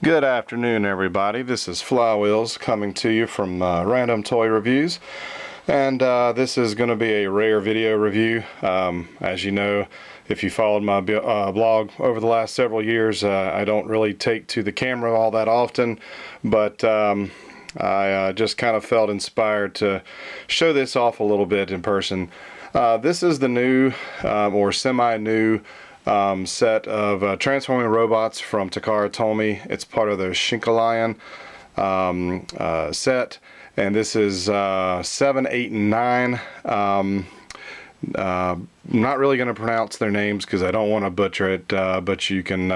Good afternoon, everybody. This is Flywheels coming to you from Random Toy Reviews, and this is going to be a rare video review. As you know, if you followed my blog over the last several years, I don't really take to the camera all that often, but I just kind of felt inspired to show this off a little bit in person. This is the new or semi-new set of transforming robots from Takara Tomy. It's part of the Shinkalion set, and this is 7, 8, and 9. I'm not really going to pronounce their names because I don't want to butcher it, but you can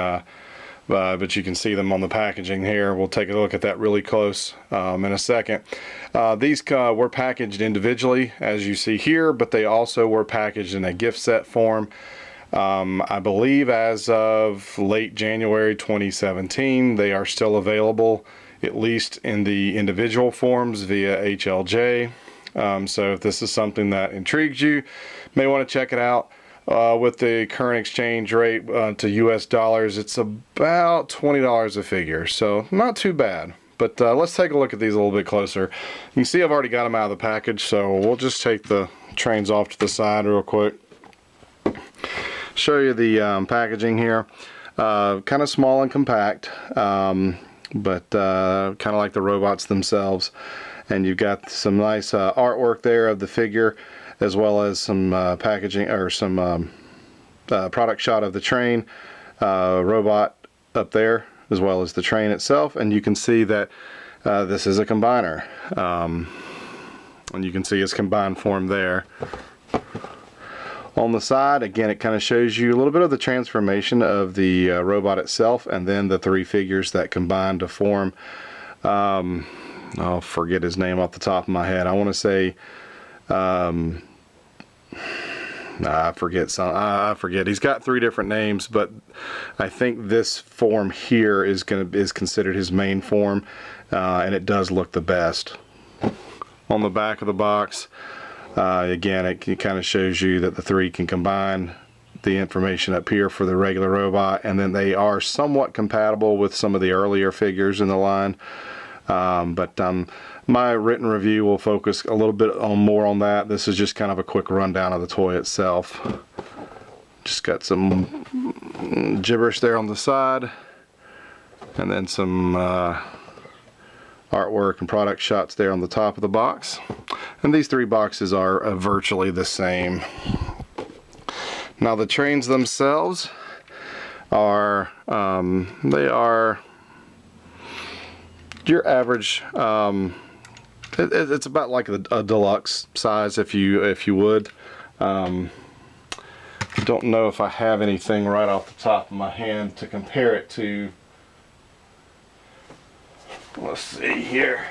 see them on the packaging here. We'll take a look at that really close in a second. These were packaged individually, as you see here, but they also were packaged in a gift set form. I believe as of late January 2017, they are still available, at least in the individual forms via HLJ. So if this is something that intrigues you, may want to check it out. With the current exchange rate to US dollars, it's about $20 a figure, so not too bad. But let's take a look at these a little bit closer. You can see I've already got them out of the package, so we'll just take the trains off to the side real quick. Show you the packaging here. Kind of small and compact, but kind of like the robots themselves. And you've got some nice artwork there of the figure, as well as some packaging or some product shot of the train robot up there, as well as the train itself. And you can see that this is a combiner, and you can see its combined form there. On the side, again, it kind of shows you a little bit of the transformation of the robot itself, and then the three figures that combine to form, I'll forget his name off the top of my head. I want to say, I forget. He's got three different names, but I think this form here is considered his main form, and it does look the best. On the back of the box, again, it kind of shows you that the three can combine the information up here for the regular robot, and then they are somewhat compatible with some of the earlier figures in the line. But my written review will focus a little bit more on that. This is just kind of a quick rundown of the toy itself. Just got some gibberish there on the side, and then some artwork and product shots there on the top of the box. And these three boxes are virtually the same. Now the trains themselves are they are your average. It's about like a deluxe size, if you would. Don't know if I have anything right off the top of my hand to compare it to. Let's see here.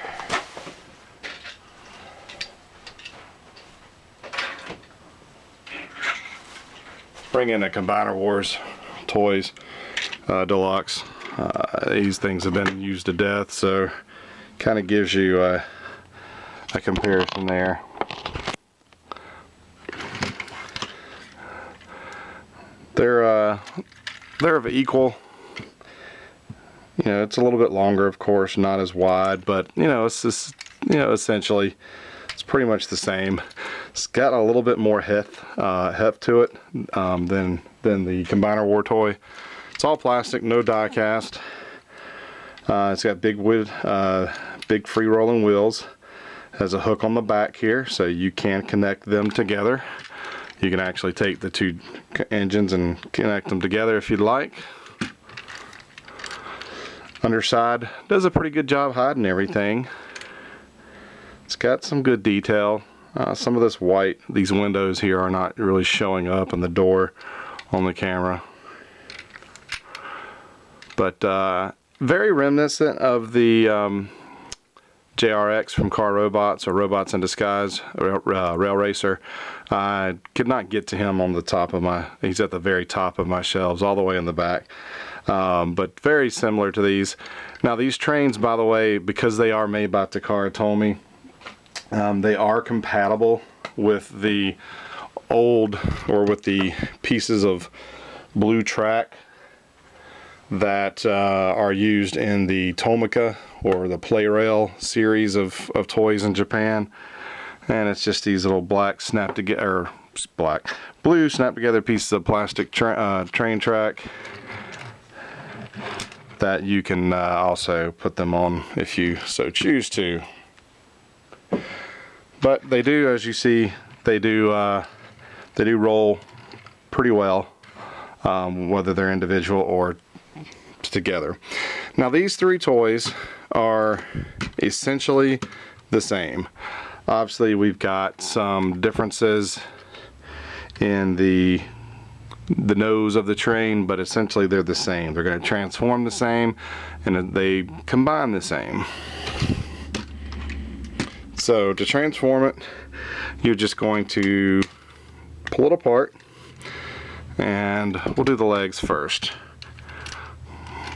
Bring in a Combiner Wars Toys Deluxe. These things have been used to death, so kind of gives you a comparison there. They're of equal. You know, it's a little bit longer, of course, not as wide, but you know, it's just, you know, essentially it's pretty much the same. It's got a little bit more heft to it than the Combiner War toy. It's all plastic, no die cast. It's got big wood, big free rolling wheels. Has a hook on the back here, so you can connect them together. You can actually take the two engines and connect them together if you'd like. Underside does a pretty good job hiding everything. It's got some good detail. Some of this white, these windows here are not really showing up in the door on the camera. But very reminiscent of the JRX from Car Robots, or Robots in Disguise, Rail Racer. I could not get to him on the top of he's at the very top of my shelves, all the way in the back. But very similar to these. Now these trains, by the way, because they are made by Takara Tomy, they are compatible with the old, or with the pieces of blue track that are used in the Tomica or the Play Rail series of toys in Japan. And it's just these little black snap together, or blue snap together pieces of plastic train track that you can also put them on if you so choose to. But they do, as you see, they do roll pretty well, whether they're individual or together. Now these three toys are essentially the same. Obviously we've got some differences in the nose of the train, but essentially they're the same. They're going to transform the same, and they combine the same. So to transform it, you're just going to pull it apart, and we'll do the legs first.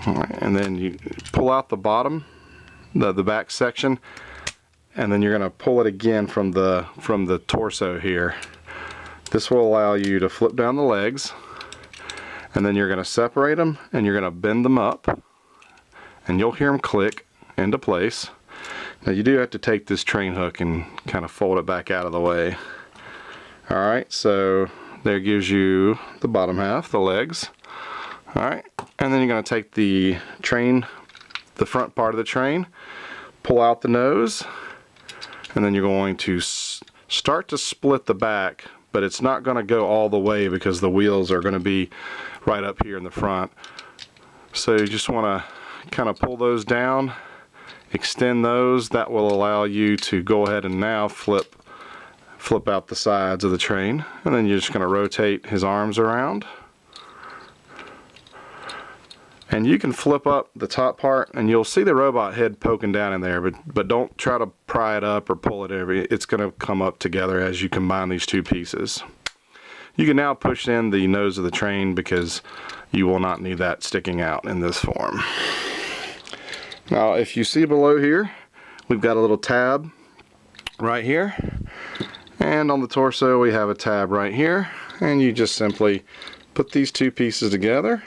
All right, and then you pull out the bottom, the back section, and then you're going to pull it again from the torso here. This will allow you to flip down the legs, and then you're going to separate them, and you're going to bend them up, and you'll hear them click into place. Now you do have to take this train hook and kind of fold it back out of the way. Alright, so there gives you the bottom half, the legs. Alright, and then you're going to take the front part of the train, pull out the nose, and then you're going to start to split the back, but it's not going to go all the way because the wheels are going to be right up here in the front. So you just want to kind of pull those down, extend those. That will allow you to go ahead and now flip out the sides of the train, and then you're just going to rotate his arms around. And you can flip up the top part, and you'll see the robot head poking down in there, but don't try to pry it up or pull it over. It's going to come up together as you combine these two pieces. You can now push in the nose of the train because you will not need that sticking out in this form. Now if you see below here, we've got a little tab right here, and on the torso we have a tab right here, and you just simply put these two pieces together,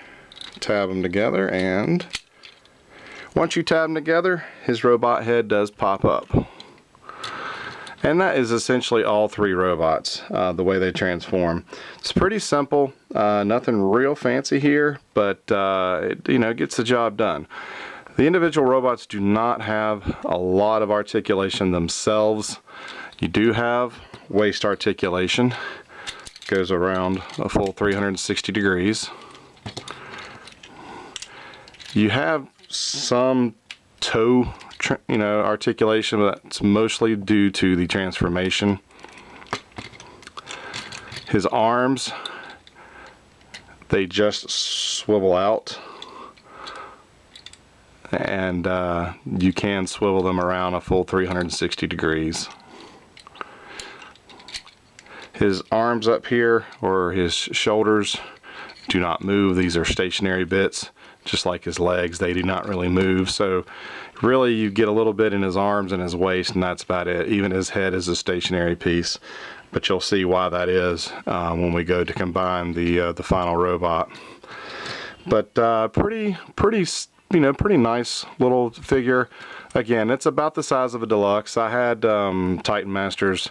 tab them together, and once you tab them together, his robot head does pop up. And that is essentially all three robots, the way they transform. It's pretty simple, nothing real fancy here, but it gets the job done. The individual robots do not have a lot of articulation themselves. You do have waist articulation. It goes around a full 360 degrees. You have some toe articulation, but that's mostly due to the transformation. His arms, they just swivel out, and you can swivel them around a full 360 degrees. His arms up here, or his shoulders, do not move. These are stationary bits. Just like his legs, they do not really move. So really you get a little bit in his arms and his waist, and that's about it. Even his head is a stationary piece, but you'll see why that is when we go to combine the final robot. But pretty nice little figure. Again, it's about the size of a deluxe. I had Titan Masters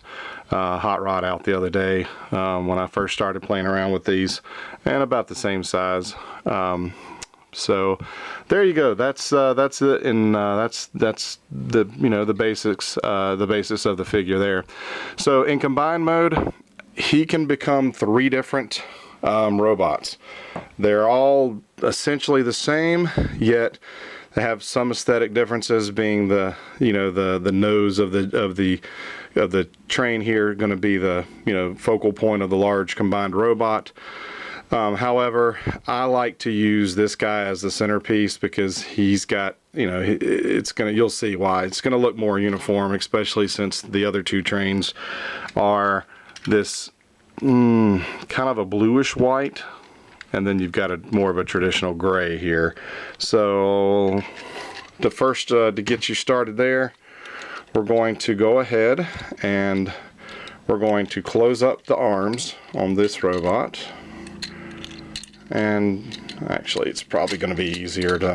Hot Rod out the other day when I first started playing around with these, and about the same size. So there you go. That's it, and that's the basics, the basis of the figure there. So in combined mode, he can become three different robots. They're all essentially the same, yet they have some aesthetic differences, being the nose of the train here going to be the focal point of the large combined robot. However, I like to use this guy as the centerpiece because he's got, you'll see why. It's gonna look more uniform, especially since the other two trains are this kind of a bluish white, and then you've got more of a traditional gray here. So to get you started there, we're going to go ahead and we're going to close up the arms on this robot. and actually it's probably going to be easier to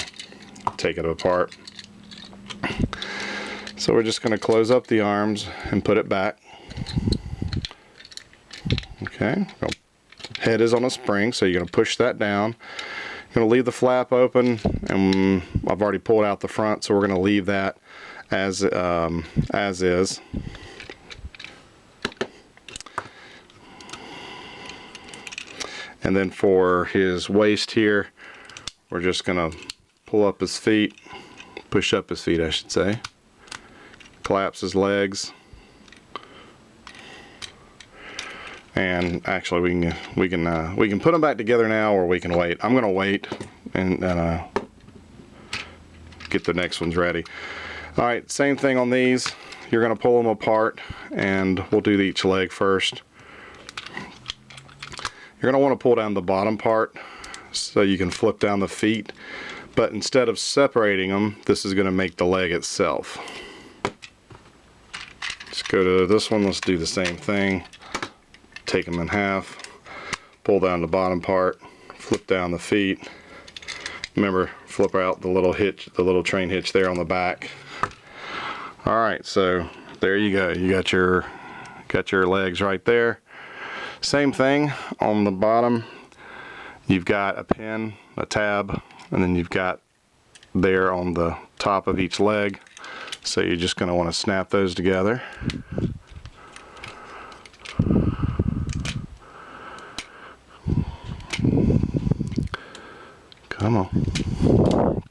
take it apart. So we're just going to close up the arms and put it back. Okay, head is on a spring, so you're going to push that down. You're going to leave the flap open, and I've already pulled out the front, so we're going to leave that as is. And then for his waist here, we're just going to pull up his feet, push up his feet I should say, collapse his legs, and actually we can put them back together now, or we can wait. I'm going to wait and get the next ones ready. Alright, same thing on these. You're going to pull them apart, and we'll do each leg first. You're going to want to pull down the bottom part so you can flip down the feet, but instead of separating them, this is going to make the leg itself. Let's go to this one. Let's do the same thing. Take them in half, pull down the bottom part, flip down the feet. Remember, flip out the little hitch, the little train hitch there on the back. Alright, so there you go. You got your legs right there. Same thing on the bottom. You've got a pin, a tab, and then you've got there on the top of each leg. So you're just going to want to snap those together. Come on.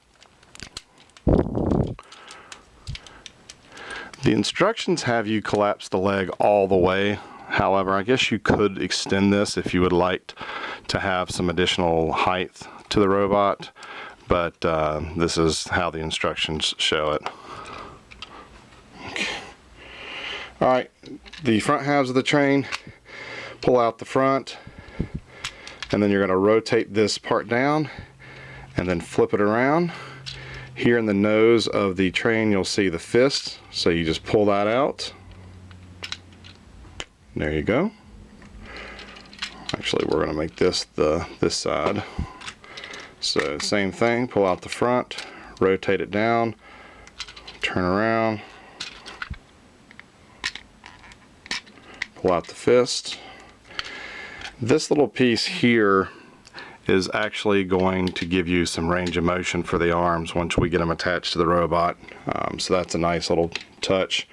The instructions have you collapse the leg all the way. However, I guess you could extend this if you would like to have some additional height to the robot, but this is how the instructions show it. Okay. Alright, the front halves of the train, pull out the front, and then you're going to rotate this part down and then flip it around. Here in the nose of the train you'll see the fist, so you just pull that out. There you go. Actually, we're going to make this this side. So same thing, pull out the front, rotate it down, turn around, pull out the fist. This little piece here is actually going to give you some range of motion for the arms once we get them attached to the robot. So that's a nice little touch.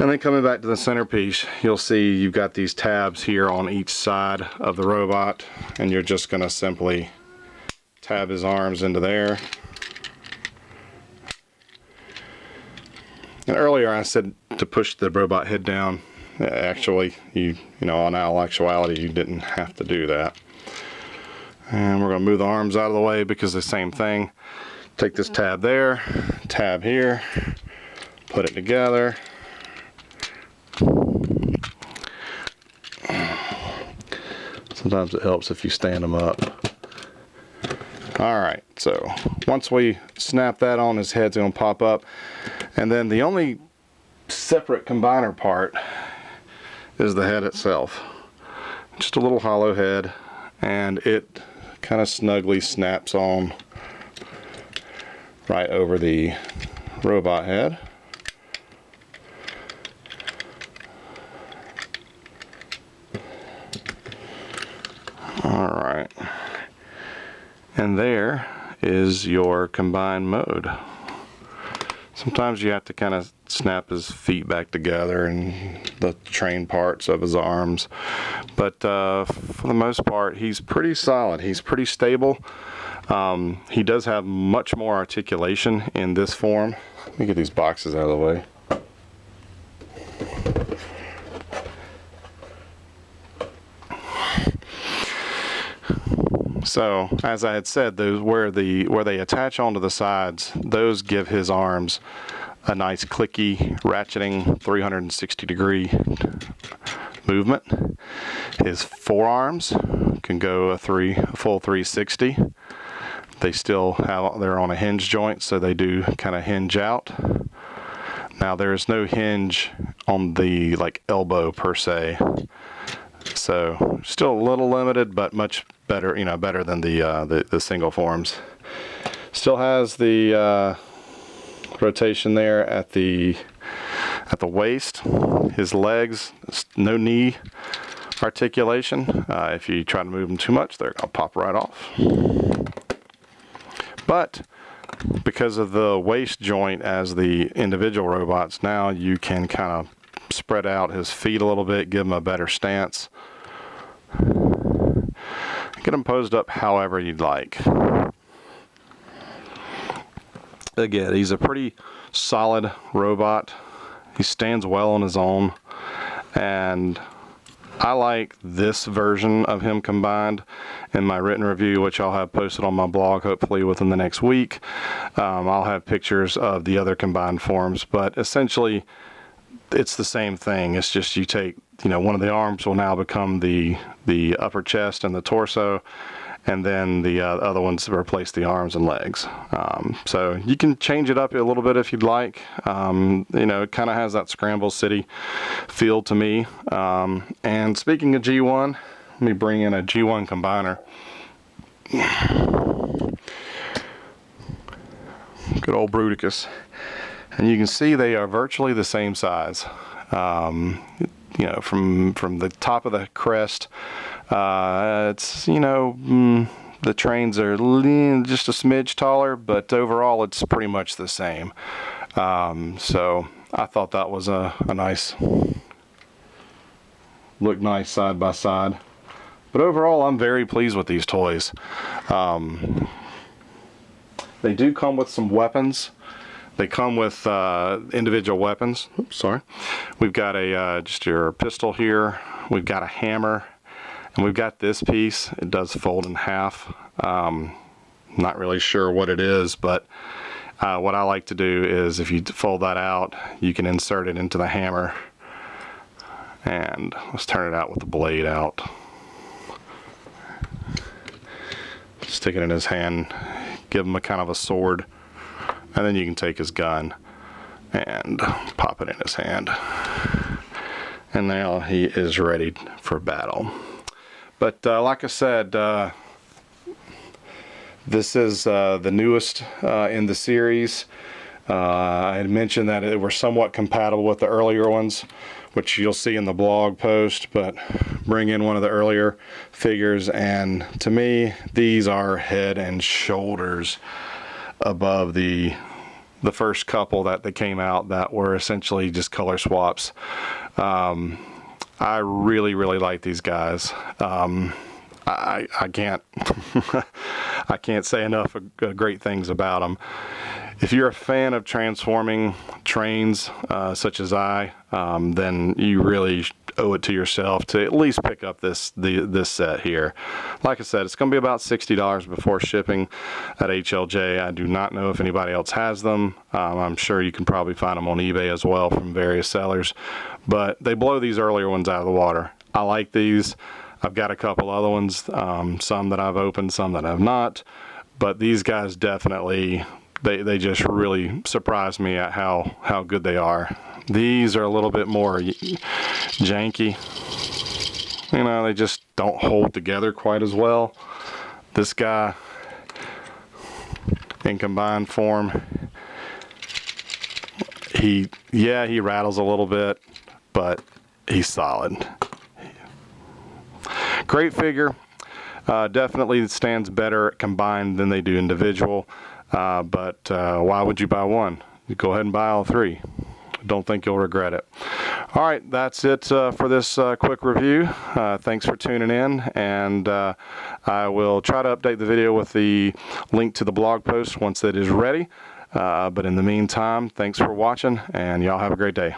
And then coming back to the centerpiece, you'll see you've got these tabs here on each side of the robot, and you're just going to simply tab his arms into there. And earlier I said to push the robot head down. Actually, you know, in all actuality, you didn't have to do that. And we're going to move the arms out of the way because the same thing. Take this tab there, tab here, put it together. Sometimes it helps if you stand them up. Alright, so once we snap that on, his head's going to pop up. And then the only separate combiner part is the head itself. Just a little hollow head, and it kind of snugly snaps on right over the robot head. Alright, and there is your combined mode. Sometimes you have to kind of snap his feet back together and the train parts of his arms, but for the most part he's pretty solid, he's pretty stable. He does have much more articulation in this form. Let me get these boxes out of the way. So, as I had said, those where they attach onto the sides, those give his arms a nice clicky, ratcheting 360-degree movement. His forearms can go a full 360. They still they're on a hinge joint, so they do kind of hinge out. Now there's no hinge on the elbow per se, so still a little limited, but much better, better than the single forms. Still has the rotation there at the waist. His legs, no knee articulation. If you try to move them too much, they're gonna pop right off. But because of the waist joint as the individual robots, now you can kind of spread out his feet a little bit, give him a better stance. Get him posed up however you'd like. Again, he's a pretty solid robot. He stands well on his own, and I like this version of him combined. In my written review, which I'll have posted on my blog hopefully within the next week, I'll have pictures of the other combined forms, but essentially it's the same thing. It's just you take, one of the arms will now become the upper chest and the torso, and then the other ones replace the arms and legs. So you can change it up a little bit if you'd like. It kind of has that Scramble City feel to me. And speaking of G1, let me bring in a G1 combiner. Good old Bruticus. And you can see they are virtually the same size. From the top of the crest, it's, the trains are just a smidge taller, but overall it's pretty much the same. So I thought that was a nice, look nice side by side. But overall, I'm very pleased with these toys. They do come with some weapons. They come with individual weapons. Oops, sorry. We've got a just your pistol here. We've got a hammer, and we've got this piece. It does fold in half. Not really sure what it is, but what I like to do is if you fold that out, you can insert it into the hammer. And let's turn it out with the blade out. Stick it in his hand, give him a kind of a sword, and then you can take his gun and pop it in his hand. And now he is ready for battle. But like I said, this is the newest in the series. I had mentioned that it were somewhat compatible with the earlier ones, which you'll see in the blog post, but bring in one of the earlier figures, and to me these are head and shoulders above the first couple that they came out that were essentially just color swaps. I really like these guys. I can't I can't say enough great things about them. If you're a fan of transforming trains such as I, then you really owe it to yourself to at least pick up this set here. Like I said, it's going to be about $60 before shipping at HLJ. I do not know if anybody else has them. I'm sure you can probably find them on eBay as well from various sellers, but they blow these earlier ones out of the water. I like these. I've got a couple other ones, some that I've opened, some that I've not, but these guys definitely, they just really surprised me at how good they are. These are a little bit more janky. They just don't hold together quite as well. This guy, in combined form, he rattles a little bit, but he's solid. Great figure. Definitely stands better combined than they do individual. But why would you buy one? You go ahead and buy all three. Don't think you'll regret it. All right, that's it for this quick review. Thanks for tuning in, and I will try to update the video with the link to the blog post once it is ready. But in the meantime, thanks for watching, and y'all have a great day.